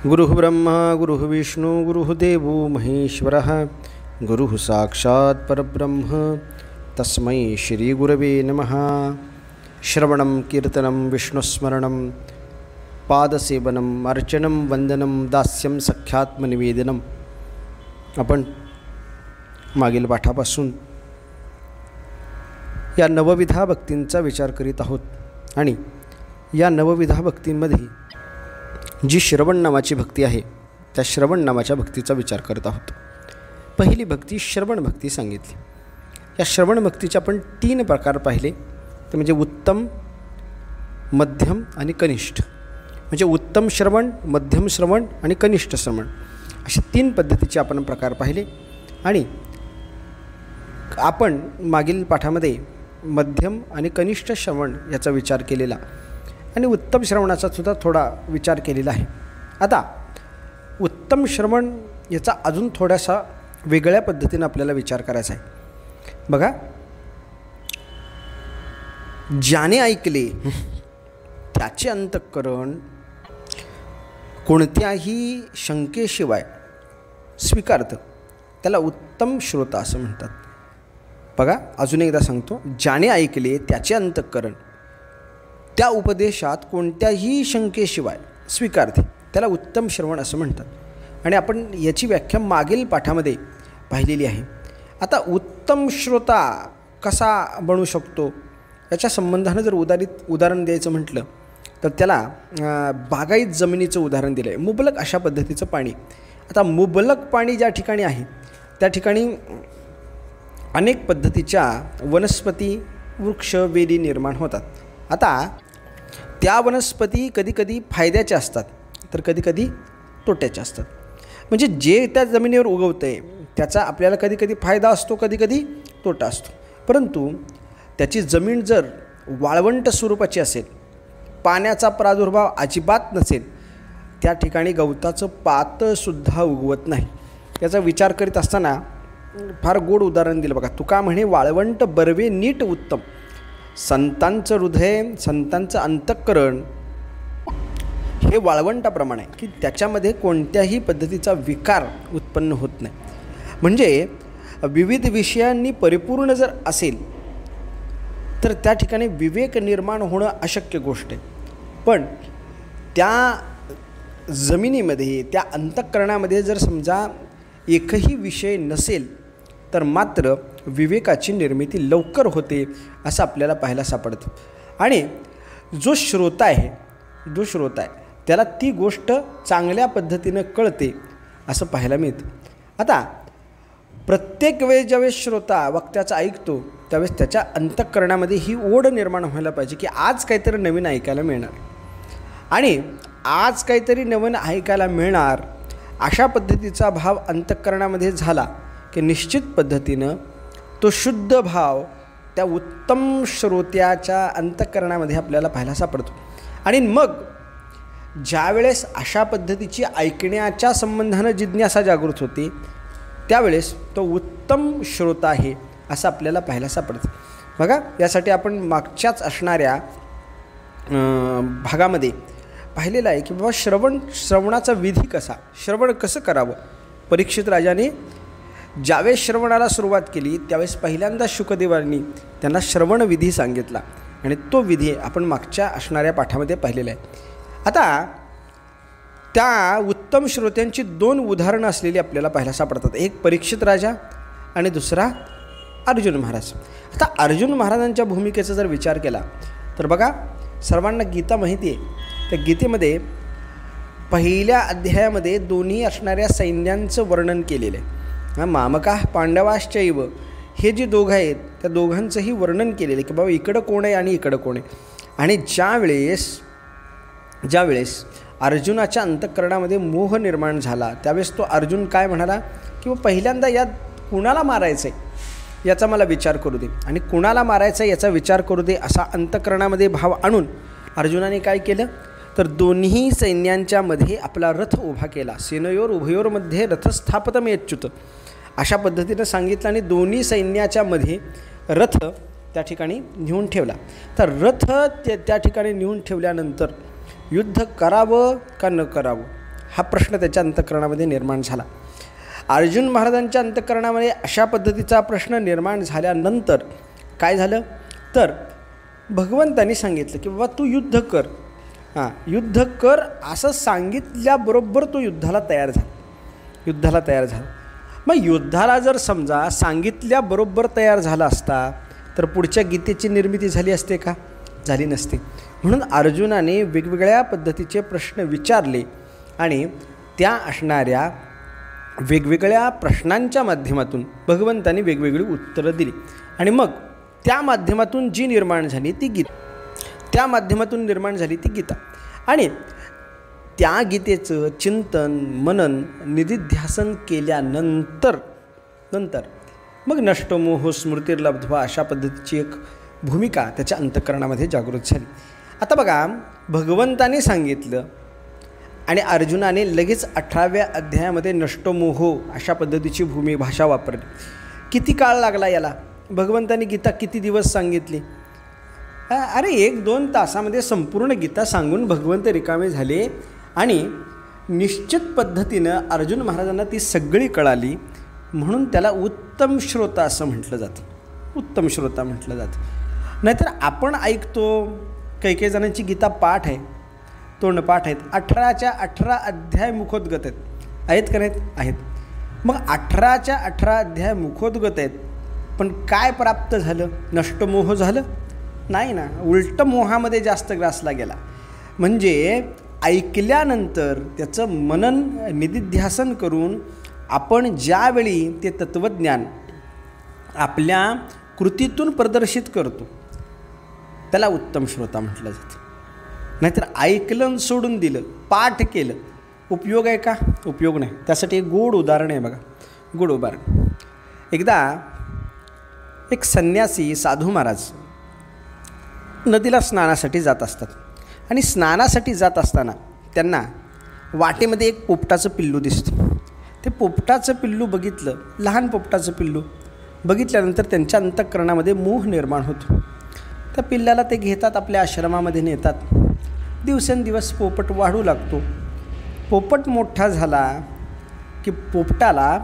गुरुः ब्रह्मा गुरुः विष्णु गुरुः देवो महेश्वरः गुरुः साक्षात् परब्रह्म तस्मै श्री गुरवे नमः। श्रवणं कीर्तनं विष्णुस्मरणं पादसेवनम् अर्चनं वंदनं दास्यं सख्यात्मनिवेदनम्। आपण मागील पाठापासून या नवविधा भक्तींचा विचार करीत आहोत आणि या नवविधा भक्तींमध्ये जी श्रवण नावाची भक्ती आहे त्या श्रवण नावाच्या भक्तीचा विचार करत आहोत। पहिली भक्ती श्रवण भक्ती सांगितली। या श्रवण भक्तीचे आपण 3 प्रकार पाहिले, ते म्हणजे उत्तम, मध्यम आणि कनिष्ठ। म्हणजे उत्तम श्रवण, मध्यम श्रवण आणि कनिष्ठ श्रवण असे 3 पद्धतीचे आपण प्रकार पाहिले आणि आपण मागील पाठामध्ये मध्यम आणि कनिष्ठ श्रवण याचा विचार केलेला आणि उत्तम श्रवणाचा सुद्धा थोडा विचार केलेला आहे। आता उत्तम श्रवण याचा अजून थोडासा वेगळ्या पद्धतीने आपल्याला विचार करायचा आहे। बघा, ज्याने ऐकले त्याचे अंतःकरण कोणत्याही शंकेशिवाय स्वीकारतं, त्याला उत्तम श्रोता असं म्हणतात। बघा, अजून एकदा सांगतो, ज्याने ऐकले त्याचे अंतःकरण त्या उपदेशात कोणत्याही शंकेशिवाय स्वीकारते, त्याला उत्तम श्रवण असं म्हणतात आणि आपण याची व्याख्या मागील पाठामध्ये पाहिलेली आहे। आता उत्तम श्रोता कसा बनू शकतो याच्या संबंधानं जर उदाहरण द्यायचं म्हटलं तर त्याला बागायत जमिनीचं उदाहरण दिलं आहे। मुबलक अशा पद्धतीचं पाणी। आता मुबलक पाणी ज्या ठिकाणी आहे त्या ठिकाणी अनेक पद्धतीच्या वनस्पती, वृक्ष, वेली निर्माण होतात। आता त्या वनस्पती कधीकधी फायद्याच्या असतात तर कधीकधी तोट्याच्या असतात। म्हणजे जे त्या जमिनीवर उगवतं आहे त्याचा आपल्याला कधीकधी फायदा असतो, कधीकधी तोटा असतो। परंतु त्याची जमीन जर वाळवंट स्वरूपाची असेल, पाण्याचा प्रादुर्भाव अजिबात नसेल, त्या ठिकाणी गवताचं पातसुद्धा उगवत नाही। याचा विचार करीत असताना फार गोड उदाहरण दिलं बघा। तुका म्हणे, वाळवंट बर्वे नीट उत्तम, संतांचं हृदय, संतांचं अंतःकरण हे वाळवंटाप्रमाणे आहे की त्याच्यामध्ये कोणत्याही पद्धतीचा विकार उत्पन्न होत नाही। म्हणजे विविध विषयांनी परिपूर्ण जर असेल तर त्या ठिकाणी विवेक निर्माण होणं अशक्य गोष्ट आहे। पण त्या जमिनीमध्ये, त्या अंतःकरणामध्ये जर समजा एकही विषय नसेल तर मात्र विवेकाची निर्मिती लवकर होते असं आपल्याला पाहायला सापडतं। आणि जो श्रोता आहे त्याला ती गोष्ट चांगल्या पद्धतीनं कळते असं पाहायला मिळतं। आता प्रत्येक वेळेस ज्यावेळेस श्रोता वक्त्याचं ऐकतो त्यावेळेस त्याच्या अंतःकरणामध्ये ही ओढ निर्माण व्हायला पाहिजे की आज काहीतरी नवीन ऐकायला मिळणार आणि आज काहीतरी नवीन ऐकायला मिळणार अशा पद्धतीचा भाव अंतःकरणामध्ये झाला की निश्चित पद्धतीनं तो शुद्ध भाव त्या उत्तम श्रोत्याच्या अंतःकरणामध्ये आपल्याला पाहायला सापडतो। आणि मग ज्यावेळेस अशा पद्धतीची ऐकण्याच्या संबंधानं जिज्ञासा जागृत होते त्यावेळेस तो उत्तम श्रोता आहे असं आपल्याला पाहायला सापडतं। बघा, यासाठी आपण मागच्याच असणाऱ्या भागामध्ये पाहिलेलं आहे की बाबा श्रवणाचा विधी कसा, श्रवण कसं करावं। परीक्षित राजाने ज्यावेळेस श्रवणाला सुरुवात केली त्यावेळेस पहिल्यांदा शुकदेवांनी त्यांना श्रवण विधी सांगितला आणि तो विधी आपण मागच्या असणाऱ्या पाठामध्ये पाहिलेला आहे। आता त्या उत्तम श्रोत्यांची 2 उदाहरणं असलेली आपल्याला पाहायला सापडतात। एक परीक्षित राजा आणि दुसरा अर्जुन महाराज। आता अर्जुन महाराजांच्या भूमिकेचा जर विचार केला तर बघा, सर्वांना गीता माहिती आहे। त्या गीतेमध्ये पहिल्या अध्यायामध्ये दोन्ही असणाऱ्या सैन्यांचं वर्णन केलेलं आहे। मामकाः पांडवाश्चैव, हे जे दोघं आहेत त्या दोघांचंही वर्णन केलेलं आहे की बाबा इकडं कोण आहे आणि इकडं कोण आहे। आणि ज्यावेळेस अर्जुनाच्या अंतःकरणामध्ये मोह निर्माण झाला त्यावेळेस तो अर्जुन काय म्हणाला की पहिल्यांदा यात कुणाला मारायचं आहे याचा मला विचार करू दे आणि कुणाला मारायचं आहे याचा विचार करू दे असा अंतःकरणामध्ये भाव आणून अर्जुनाने काय केलं तर दोन्ही सैन्यांच्या मध्ये आपला रथ उभा केला। सेनयोर उभयोरमध्ये रथस्थापतम यच्युत अशा पद्धतीनं सांगितलं आणि दोन्ही सैन्याच्या मध्ये रथ त्या ठिकाणी नेऊन ठेवला। तर रथ त्या ठिकाणी नेऊन ठेवल्यानंतर युद्ध करावं का न करावं हा प्रश्न त्याच्या अंतःकरणामध्ये निर्माण झाला. अर्जुन महाराजांच्या अंतःकरणामध्ये अशा पद्धतीचा प्रश्न निर्माण झाल्यानंतर काय झालं तर भगवंतांनी सांगितलं की बाबा तू युद्ध कर. युद्ध कर असं सांगितल्याबरोबर तो युद्धाला तयार झाला. मग युद्धाला जर समजा सांगितल्याबरोबर तयार झाला असता तर पुढच्या गीतेची निर्मिती झाली असते का? झाली नसते. म्हणून अर्जुनाने वेगवेगळ्या पद्धतीचे प्रश्न विचारले आणि त्या असणाऱ्या वेगवेगळ्या प्रश्नांच्या माध्यमातून भगवंतांनी वेगवेगळी उत्तरं दिली आणि मग त्या माध्यमातून जी निर्माण झाली ती गीता. आणि त्या गीतेचं चिंतन मनन निधिध्यासन केल्यानंतर मग नष्टमोह स्मृतिर्लब्ध्वा अशा पद्धतीची एक भूमिका त्याच्या अंतःकरणामध्ये जागृत झाली. आता बघा भगवंताने सांगितलं आणि अर्जुनाने लगेच 18व्या अध्यायामध्ये नष्टमोह अशा पद्धतीची भाषा वापरली. किती काळ लागला याला? भगवंतानी गीता किती दिवस सांगितली? अरे 1-2 तासामध्ये संपूर्ण गीता सांगून भगवंत रिकामे झाले आणि निश्चित पद्धतीनं अर्जुन महाराजांना ती सगळी कळाली. म्हणून त्याला उत्तम श्रोता असं म्हटलं जातं. नाहीतर आपण ऐकतो काही जणांची गीता पाठ आहे, तोंडपाठ आहेत, 18च्या 18 अध्याय मुखोद्गत आहेत का नाहीत? आहेत. मग 18च्या 18 अध्याय मुखोद्गत आहेत, पण काय प्राप्त झालं? नष्टमोह झालं नाही ना, उलट मोहामध्ये जास्त ग्रासला गेला. म्हणजे ऐकल्यानंतर त्याचं मनन निधिध्यासन करून आपण ज्यावेळी ते तत्त्वज्ञान आपल्या कृतीतून प्रदर्शित करतो त्याला उत्तम श्रोता म्हटलं जातं. नाहीतर ऐकलं सोडून दिलं, पाठ केलं, उपयोग आहे का? उपयोग नाही. त्यासाठी एक गोड उदाहरण आहे बघा, गोड उदाहरण. एकदा एक संन्यासी साधू महाराज नदीला स्नानासाठी जात असतात आणि स्नानासाठी जात असताना त्यांना वाटेमध्ये एक पोपटाचं पिल्लू दिसतं. ते पोपटाचं पिल्लू बघितलं, लहान पोपटाचं पिल्लू बघितल्यानंतर त्यांच्या अंतःकरणामध्ये मोह निर्माण होतो. त्या पिल्लाला ते घेतात, आपल्या आश्रमामध्ये नेतात. दिवसेंदिवस पोपट वाढू लागतो. पोपट मोठा झाला की पोपटाला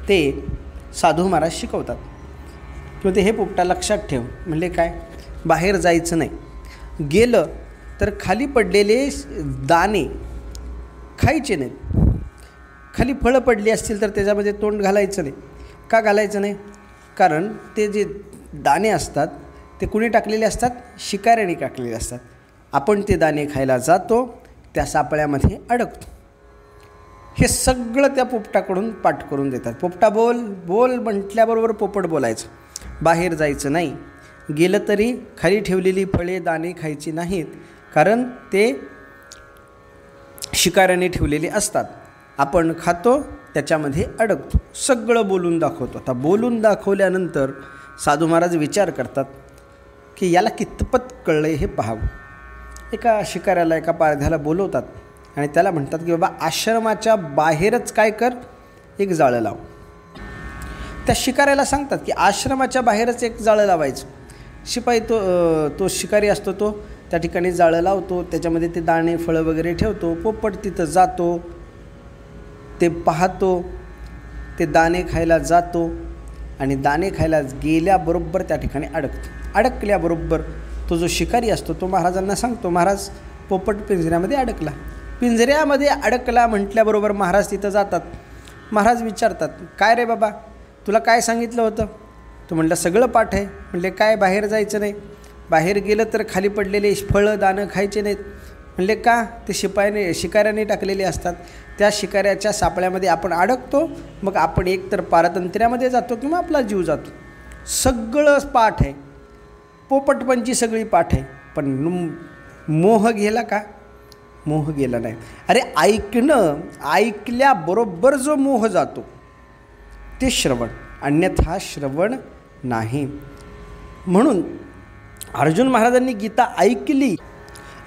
ते साधू महाराज शिकवतात किंवा ते हे पोपटा लक्षात ठेव. म्हणजे काय? बाहेर जायचं नाही, गेलं तर खाली पडलेले दाणे खायचे नाहीत. खाली फळं पडली असतील तर त्याच्यामध्ये तोंड घालायचं नाही. का घालायचं नाही? कारण ते जे दाणे असतात ते कुणी टाकलेले असतात? शिकाऱ्याने टाकलेले असतात. आपण ते दाणे खायला जातो, त्या सापळ्यामध्ये अडकतो. हे सगळं त्या पोपटाकडून पाठ करून देतात. पोपटा बोल बोल म्हटल्याबरोबर पोपट बोलायचं. बाहेर जायचं नाही, गेलं तरी खाली ठेवलेली फळे दाणे खायची नाहीत, कारण ते शिकाऱ्याने ठेवलेले असतात. आपण खातो, त्याच्यामध्ये अडकतो. सगळं बोलून दाखवतो. आता बोलून दाखवल्यानंतर साधू महाराज विचार करतात की याला कितपत कळलं हे पाहावं. एका शिकाऱ्याला, एका पारध्याला बोलवतात आणि त्याला म्हणतात की बाबा आश्रमाच्या बाहेरच काय कर, एक जाळं लाव. त्या शिकाऱ्याला सांगतात की आश्रमाच्या बाहेरच एक जाळं लावायचं. शिपाई तो शिकारी असतो, तो त्या ठिकाणी जाळं लावतो, त्याच्यामध्ये ते दाणे फळं वगैरे ठेवतो. पोपट तिथं जातो, ते पाहतो, ते दाणे खायला जातो आणि दाणे खायला गेल्याबरोबर त्या ठिकाणी अडकतो. अडकल्याबरोबर तो जो शिकारी असतो तो महाराजांना सांगतो, महाराज पोपट पिंजऱ्यामध्ये अडकला. पिंजऱ्यामध्ये अडकला म्हटल्याबरोबर महाराज तिथं जातात. महाराज विचारतात, काय रे बाबा, तुला काय सांगितलं होतं? तो म्हटलं सगळं पाठ आहे. म्हणले काय? बाहेर जायचं नाही, बाहेर गेलं तर खाली पडलेले फळं दाणं खायचे नाहीत. म्हणले का? ते शिकाऱ्याने टाकलेले असतात. त्या शिकाऱ्याच्या सापळ्यामध्ये आपण अडकतो, मग आपण एकतर पारतंत्र्यामध्ये जातो किंवा आपला जीव जातो. सगळं पाठ आहे, पोपटपंची सगळी पाठ आहे, पण मोह गेला का? मोह गेला नाही. अरे ऐकल्याबरोबर जो मोह जातो ते श्रवण, अन्यथा श्रवण नाही. म्हणून अर्जुन महाराजांनी गीता ऐकली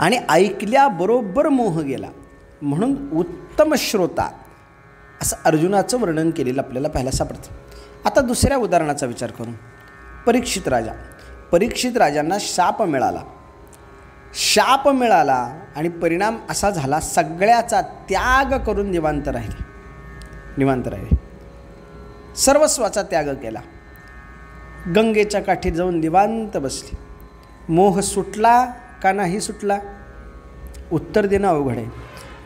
आणि ऐकल्याबरोबर मोह गेला, म्हणून उत्तम श्रोता असं अर्जुनाचं वर्णन केलेलं आपल्याला पाहायला सापडतं. आता दुसऱ्या उदाहरणाचा विचार करू. परीक्षित राजांना शाप मिळाला. शाप मिळाला आणि परिणाम असा झाला, सगळ्याचा त्याग करून निवांत राहिले. सर्वस्वाचा त्याग केला. गंगेच्या काठी जाऊन निवांत बसली. मोह सुटला का नाही सुटला? उत्तर देणं अवघड आहे.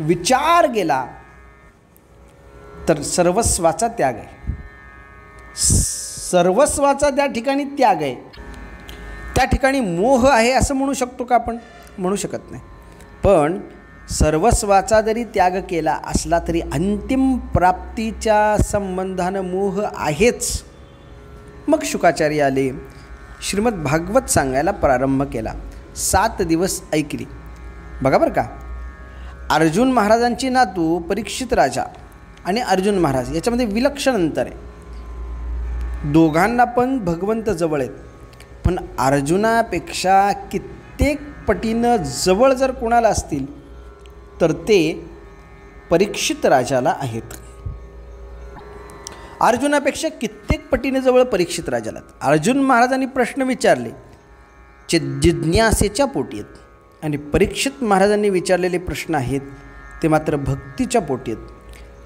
विचार गेला तर सर्वस्वाचा त्याग आहे. सर्वस्वाचा त्या ठिकाणी त्याग आहे. त्या ठिकाणी मोह आहे असं म्हणू शकतो का आपण? म्हणू शकत नाही. पण सर्वस्वाचा जरी त्याग केला असला तरी अंतिम प्राप्तीच्या संबंधानं मोह आहेच. मग शुकाचार्य आले, श्रीमद भागवत सांगायला प्रारंभ केला. 7 दिवस ऐकली. बघा बरं का, अर्जुन महाराजांची नातू परीक्षित राजा आणि अर्जुन महाराज याच्यामध्ये विलक्षण अंतर आहे. दोघांना पण भगवंत जवळ आहेत, पण अर्जुनापेक्षा कित्येक पटीनं जवळ जर कोणाला असतील तर ते परीक्षित राजाला आहेत. अर्जुनापेक्षा कित्येक पटीने जवळ परीक्षित राजाला. अर्जुन महाराजांनी प्रश्न विचारले जे जिज्ञासेच्या पोटी आहेत आणि परीक्षित महाराजांनी विचारलेले प्रश्न आहेत ते मात्र भक्तीच्या पोटी आहेत.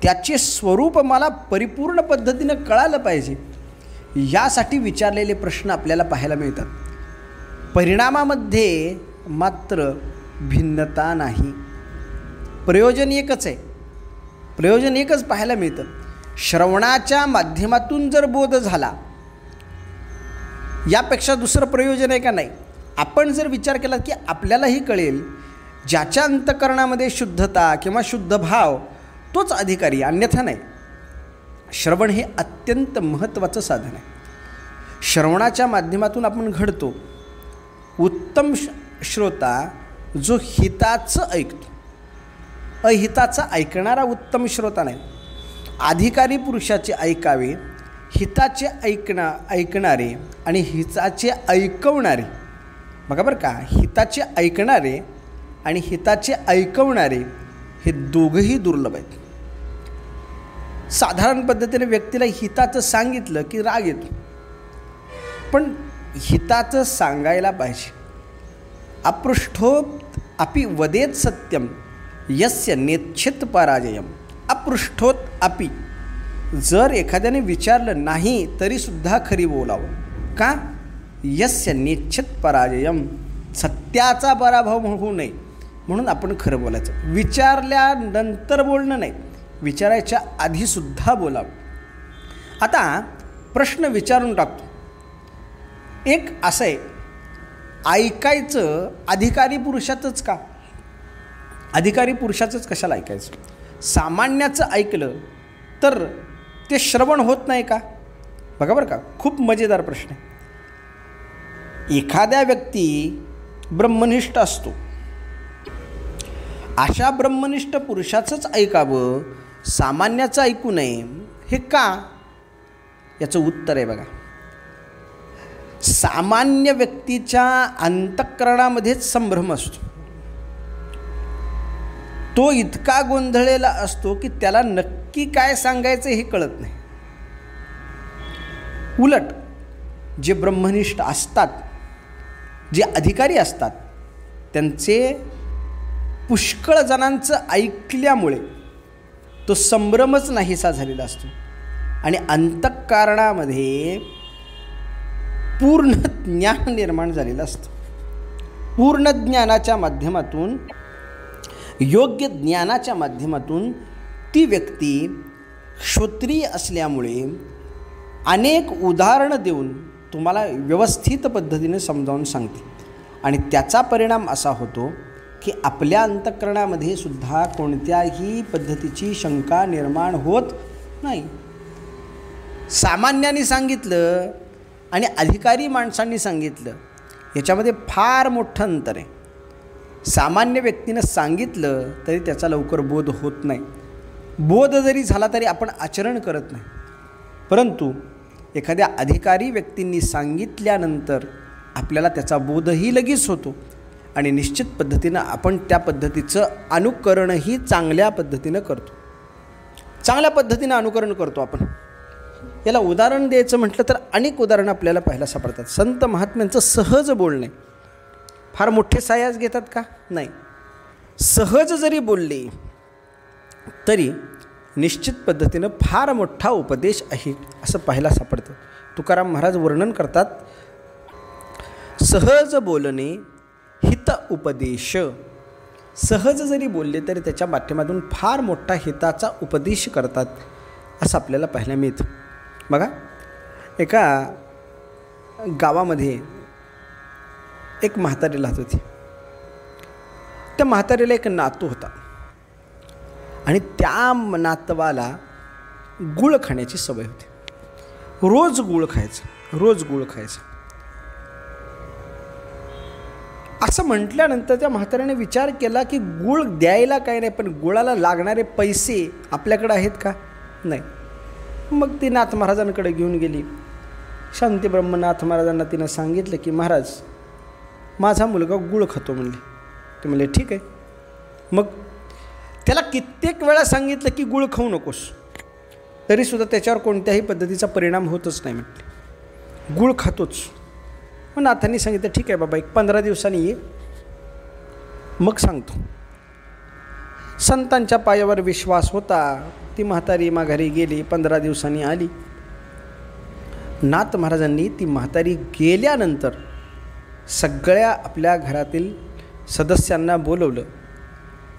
त्याचे स्वरूप मला परिपूर्ण पद्धतीनं कळालं पाहिजे यासाठी विचारलेले प्रश्न आपल्याला पाहायला मिळतात. परिणामामध्ये मात्र भिन्नता नाही. प्रयोजन एकच आहे. प्रयोजन एकच पाहायला मिळतं. श्रवणाच्या माध्यमातून जर बोध झाला यापेक्षा दुसरं प्रयोजन आहे का? नाही. आपण जर विचार केला की आपल्यालाही कळेल ज्याच्या अंतःकरणामध्ये शुद्धता किंवा शुद्ध भाव तोच अधिकारी, अन्यथा नाही. श्रवण हे अत्यंत महत्त्वाचं साधन आहे. श्रवणाच्या माध्यमातून आपण घडतो. उत्तम श्रोता जो हिताचं ऐकतो, अहिताचं ऐकणारा उत्तम श्रोता नाही. अधिकारी पुरुषाचे ऐकावे, हिताचे ऐकणारे आणि हिताचे ऐकवणारे. बघा बरं का, हिताचे ऐकणारे आणि हिताचे ऐकवणारे हे दोघंही दुर्लभ आहेत. साधारण पद्धतीने व्यक्तीला हिताचं सांगितलं की राग येतो, पण हिताचं सांगायला पाहिजे. अपृष्ठोत अपि वदेत सत्यम यस्य नेच्छित पराजयम. अपृष्ठोत अपि, जर एखाद्याने विचारलं नाही तरीसुद्धा खरी बोलावं. का? यस्य नेच्छित पराजयम, सत्याचा पराभव होऊ नये म्हणून आपण खरं बोलायचं. विचारल्यानंतर बोलणं नाही, विचारायच्या आधीसुद्धा बोलावं. आता प्रश्न विचारून टाकतो. एक असं आहे, ऐकायचं अधिकारी पुरुषाचंच का? अधिकारी पुरुषाचंच कशाला ऐकायचं? सामान्याचं ऐकलं तर ते श्रवण होत नाही का? बघा बरं का, खूप मजेदार प्रश्न आहे. एखाद्या व्यक्ती ब्रह्मनिष्ठ असतो, अशा ब्रह्मनिष्ठ पुरुषाचंच ऐकावं, सामान्याचं ऐकू नये, हे का? याचं उत्तर आहे बघा. सामान्य व्यक्तीच्या अंतःकरणामध्येच संभ्रम असतो. तो इतका गोंधळलेला असतो की त्याला नक्की काय सांगायचं हे कळत नाही. उलट जे ब्रह्मनिष्ठ असतात, जे अधिकारी असतात, त्यांचे पुष्कळ जणांचं ऐकल्यामुळे तो संभ्रमच नाहीसा झालेला असतो आणि अंतःकरणामध्ये पूर्ण ज्ञान निर्माण झालेलं असतं. पूर्ण ज्ञानाच्या माध्यमातून, योग्य ज्ञानाच्या माध्यमातून ती व्यक्ती श्रोत्रिय असल्यामुळे अनेक उदाहरणं देऊन तुम्हाला व्यवस्थित पद्धतीने समजावून सांगते आणि त्याचा परिणाम असा होतो की आपल्या अंतःकरणामध्ये सुद्धा कोणत्याही पद्धतीची शंका निर्माण होत नाही. सामान्यांनी सांगितलं आणि अधिकारी माणसांनी सांगितलं याच्यामध्ये फार मोठं अंतर आहे. सामान्य व्यक्तीनं सांगितलं तरी त्याचा लवकर बोध होत नाही. बोध जरी झाला तरी आपण आचरण करत नाही. परंतु एखाद्या अधिकारी व्यक्तींनी सांगितल्यानंतर आपल्याला त्याचा बोधही लगेच होतो आणि निश्चित पद्धतीनं आपण त्या पद्धतीचं अनुकरणही चांगल्या पद्धतीनं करतो. चांगल्या पद्धतीनं अनुकरण करतो आपण. याला उदाहरण द्यायचं म्हटलं तर अनेक उदाहरणं आपल्याला पाहायला सापडतात. संत महात्म्यांचं सहज बोलणे फार मोठे सायास घेतात का? नाही. सहज जरी बोलले तरी निश्चित पद्धतीनं फार मोठा उपदेश आहे असं पाहायला सापडतं. तुकाराम महाराज वर्णन करतात, सहज बोलणे हित उपदेश. सहज जरी बोलले तरी त्याच्या माध्यमातून फार मोठा हिताचा उपदेश करतात असं आपल्याला पाहायला मिळतं. बघा, एका गावामध्ये एक म्हातारी राहत होती. त्या म्हातारीला एक नातू होता आणि त्या नातवाला गूळ खाण्याची सवय होती. रोज गूळ खायचं. असं म्हटल्यानंतर त्या म्हाताऱ्याने विचार केला की गूळ द्यायला काही नाही, पण गुळाला लागणारे पैसे आपल्याकडे आहेत का? नाही. मग ती नाथ महाराजांकडे घेऊन गेली. शांती ब्रह्मनाथ महाराजांना तिनं सांगितलं की महाराज, माझा मुलगा गूळ खातो म्हणले. ते म्हणले ठीक आहे. मग त्याला कित्येक वेळा सांगितलं की गूळ खाऊ नकोस, तरीसुद्धा त्याच्यावर कोणत्याही पद्धतीचा परिणाम होतच नाही म्हटले. गूळ खातोच. मग नाथांनी सांगितलं ठीक आहे बाबा, एक 15 दिवसांनी ये, मग सांगतो. संतांच्या पायावर विश्वास होता. ती म्हातारी माघारी गेली. 15 दिवसांनी आली. नाथ महाराजांनी ती म्हातारी गेल्यानंतर सगळ्या आपल्या घरातील सदस्यांना बोलवलं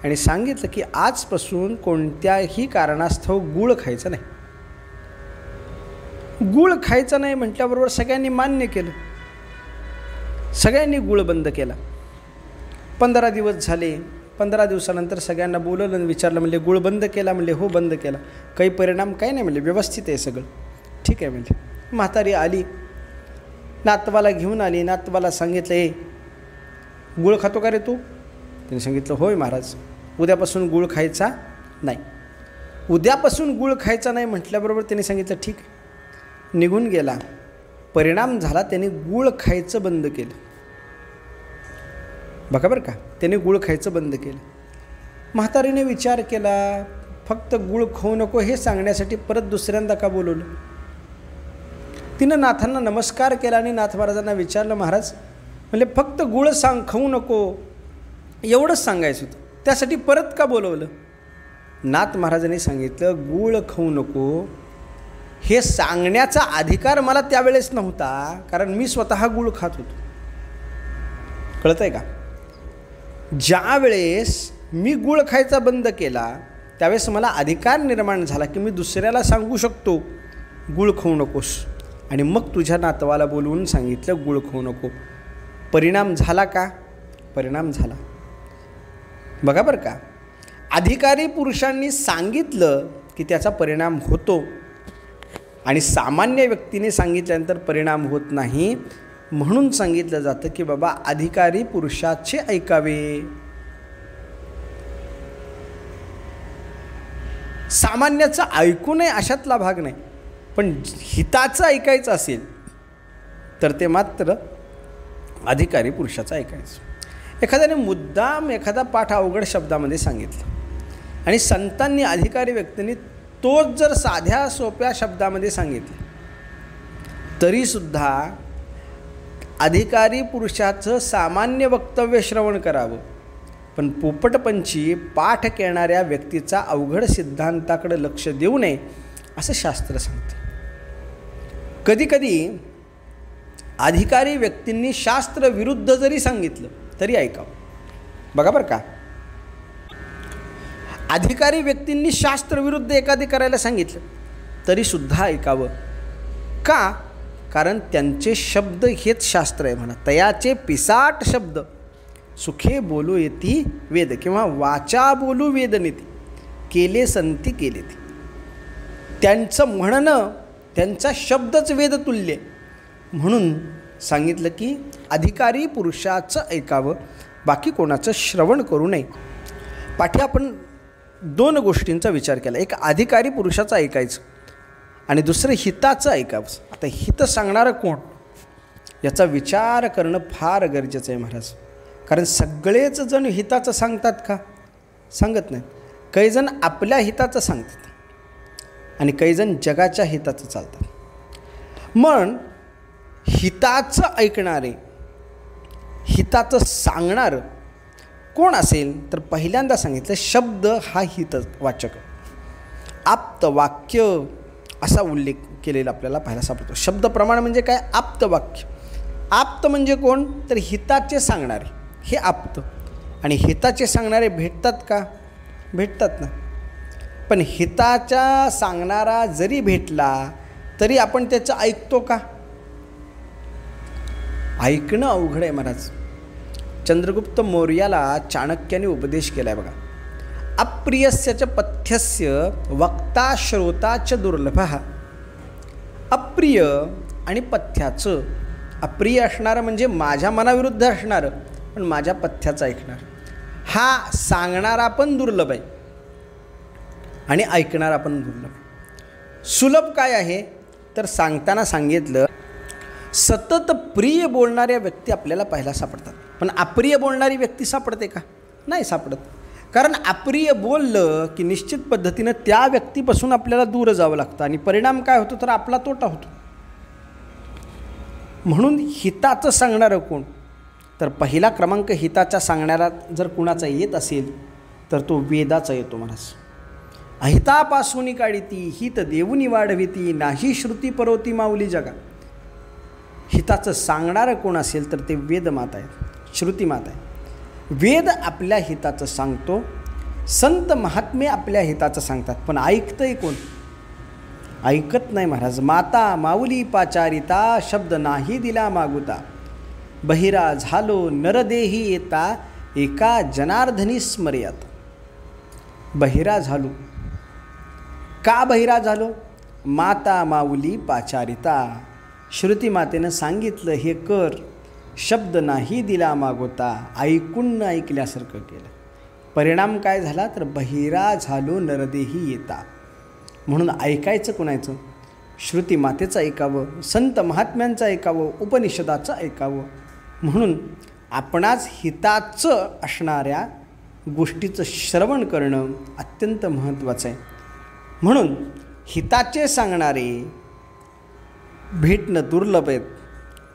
आणि सांगितलं की आजपासून कोणत्याही कारणास्तव गूळ खायचं नाही. गूळ खायचं नाही म्हटल्याबरोबर सगळ्यांनी मान्य केलं. सगळ्यांनी गूळ बंद केला. 15 दिवस झाले. 15 दिवसानंतर सगळ्यांना बोलवलं आणि विचारलं, म्हणले गूळ बंद केला? म्हणले हो बंद केला. काही परिणाम काही नाही म्हणले, व्यवस्थित आहे सगळं, ठीक आहे म्हणले. म्हातारी आली, नातवाला घेऊन आली. नातवाला सांगितलं, ए गूळ खातो का रे तू? त्याने सांगितलं होय महाराज, उद्यापासून गूळ खायचा नाही. उद्यापासून गूळ खायचा नाही म्हटल्याबरोबर त्याने सांगितलं ठीक आहे. निघून गेला. परिणाम झाला, त्याने गूळ खायचं बंद केलं. बघा बरं का, त्याने गूळ खायचं बंद केलं. म्हातारीने विचार केला, फक्त गूळ खाऊ नको हे सांगण्यासाठी परत दुसऱ्यांदा का बोलवलं? तिनं नाथांना नमस्कार केला आणि नाथ महाराजांना विचारलं, महाराज म्हणजे फक्त गूळ खाऊ नको एवढंच सांगायचं होतं, त्यासाठी परत का बोलवलं? नाथ महाराजांनी सांगितलं, गूळ खाऊ नको हे सांगण्याचा अधिकार मला त्यावेळेस नव्हता, कारण मी स्वतः गूळ खात होतो. कळतं आहे का? ज्या वेळेस मी गूळ खायचा बंद केला त्यावेळेस मला अधिकार निर्माण झाला की मी दुसऱ्याला सांगू शकतो गूळ खाऊ नकोस. आणि मग तुझ्या नातवाला बोलवून सांगितलं गूळ खाऊ नको. परिणाम झाला का? परिणाम झाला. बघा बरं का, अधिकारी पुरुषांनी सांगितलं की त्याचा परिणाम होतो आणि सामान्य व्यक्तीने सांगितल्यानंतर परिणाम होत नाही. म्हणून सांगितलं जातं की बाबा अधिकारी पुरुषाचे ऐकावे. सामान्याचं ऐकू नये अशातला भाग नाही, पण हिताचं ऐकायचं असेल तर ते मात्र अधिकारी पुरुषाचं ऐकायचं. एखाद्याने मुद्दाम एखादा पाठ अवघड शब्दामध्ये सांगितलं आणि संतांनी अधिकारी व्यक्तींनी तोच जर साध्या सोप्या शब्दामध्ये सांगितलं तरीसुद्धा अधिकारी पुरुषाचं सामान्य वक्तव्य श्रवण करावं. पण पोपटपंची पाठ केणाऱ्या व्यक्तीचा अवघड सिद्धांताकडे लक्ष देऊ नये असं शास्त्र सांगतं. कधीकधी अधिकारी व्यक्तींनी शास्त्र विरुद्ध जरी सांगितलं तरी ऐकावं. बघा बरं का, अधिकारी व्यक्तींनी शास्त्रविरुद्ध एखादे करायला सांगितलं तरीसुद्धा ऐकावं. का? कारण त्यांचे शब्द हेच शास्त्र आहे म्हणा. तयाचे पिसाट शब्द सुखे बोलू येती वेद, किंवा वाचा बोलू वेद नीती, केले संती केले ती. त्यांचं म्हणणं, त्यांचा शब्दच वेदतुल्य. म्हणून सांगितलं की अधिकारी पुरुषाचं ऐकावं, बाकी कोणाचं श्रवण करू नये. पाठी आपण 2 गोष्टींचा विचार केला. एक अधिकारी पुरुषाचं ऐकायचं आणि दुसरं हिताचं ऐकावं. आता हित सांगणारं कोण याचा विचार करणं फार गरजेचं आहे महाराज. कारण सगळेच जण हिताचं सांगतात का? सांगत नाही. काही जण आपल्या हिताचं सांगतात आणि काही जण जगाच्या हिताचं चालतात. मग हिताचं ऐकणारे हिताचं सांगणार कोण असेल तर पहिल्यांदा सांगितलं शब्द हा हितवाचक. आप्तवाक्य असा उल्लेख केलेला आपल्याला पाहायला सापडतो. शब्दप्रमाण म्हणजे काय? आप्तवाक्य. आप्त म्हणजे कोण? तर हिताचे सांगणारे, हे आप्त. आणि हिताचे सांगणारे भेटतात का? भेटतात ना. पण हिताचा सांगणारा जरी भेटला तरी आपण त्याचं ऐकतो का? ऐकणं अवघड आहे महाराज. चंद्रगुप्त मौर्याला चाणक्याने उपदेश केला आहे बघा. अप्रियस्य पथ्यस्य वक्ता श्रोता च दुर्लभः. अप्रिय आणि पथ्याचं, अप्रिय असणारं म्हणजे माझ्या मनाविरुद्ध असणारं पण माझ्या पथ्याचं ऐकणार, हा सांगणारा पण दुर्लभ आहे आणि ऐकणारा पण दुर्लभ आहे. सुलभ काय आहे तर सांगताना सांगितलं सतत प्रिय बोलणाऱ्या व्यक्ती आपल्याला पाहायला सापडतात. पण अप्रिय बोलणारी व्यक्ती सापडते का? नाही सापडत. कारण अप्रिय बोललं की निश्चित पद्धतीनं त्या व्यक्तीपासून आपल्याला दूर जावं लागतं आणि परिणाम काय होतो तर आपला तोटा होतो. म्हणून हिताचं सांगणारं कोण? तर पहिला क्रमांक हिताचा सांगणारा जर कुणाचा येत असेल तर तो वेदाचा येतो महाराज. अहितापासून काढिती हित देऊनी वाढविती नाही श्रुती परोती माऊली जगा. हिताचं सांगणारं कोण असेल तर ते वेदमाता आहे, श्रुतीमाता आहे. वेद आपल्या हिताचं सांगतो, संत महात्मे आपल्या हिताचं सांगतात, पण ऐकतंय कोण? ऐकत नाही महाराज. माता माऊली पाचारिता शब्द नाही दिला मागुता. बहिरा झालो नरदेही येता एका जनार्दनी स्मर्यात. बहिरा झालो. का बहिरा झालो? माता माऊली पाचारिता, श्रुती मातेनं सांगितलं हे कर, शब्द नाही दिला मागोता, ऐकून न ऐकल्यासारखं केलं. परिणाम काय झाला तर बहिरा झालो नरदेही येता. म्हणून ऐकायचं कोणाचं? श्रुती मातेचं ऐकावं, संत महात्म्यांचं ऐकावं, उपनिषदाचं ऐकावं. म्हणून आपणास हिताचं असणाऱ्या गोष्टीचं श्रवण करणं अत्यंत महत्त्वाचं आहे. म्हणून हिताचे सांगणारे भेटणं दुर्लभ आहेत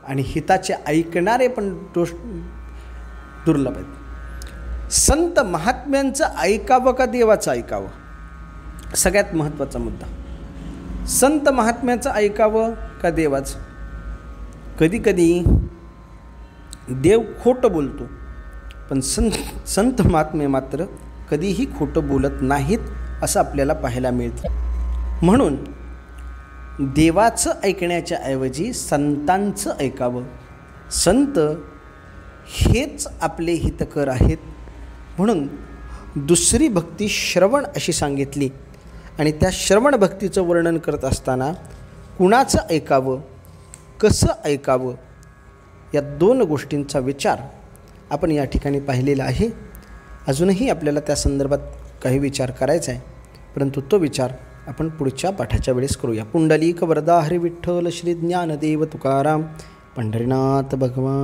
आणि हिताचे ऐकणारे पण दुर्लभ आहेत. संत महात्म्यांचं ऐकावं का देवाचं ऐकावं? सगळ्यात महत्त्वाचा मुद्दा. संत महात्म्याचं ऐकावं का देवाचं? कधीकधी देव खोटं बोलतो पण संत महात्मे मात्र कधीही खोटं बोलत नाहीत असं आपल्याला पाहायला मिळतं. म्हणून देवाचं ऐकण्याच्या ऐवजी संतांचं ऐकावं. संत हेच आपले हितकर आहेत. म्हणून दुसरी भक्ती श्रवण अशी सांगितली आणि त्या श्रवण भक्तीचं वर्णन करत असताना कुणाचं ऐकावं, कसं ऐकावं, या दोन गोष्टींचा विचार आपण या ठिकाणी पाहिलेला आहे. अजूनही आपल्याला त्या संदर्भात काही विचार करायचा आहे, परंतु तो विचार आपण पुढच्या पाठाच्या वेळेस करूया. पुंडलिक वरदा हरी विठ्ठल श्री ज्ञानदेव तुकाराम पंढरीनाथ भगवान.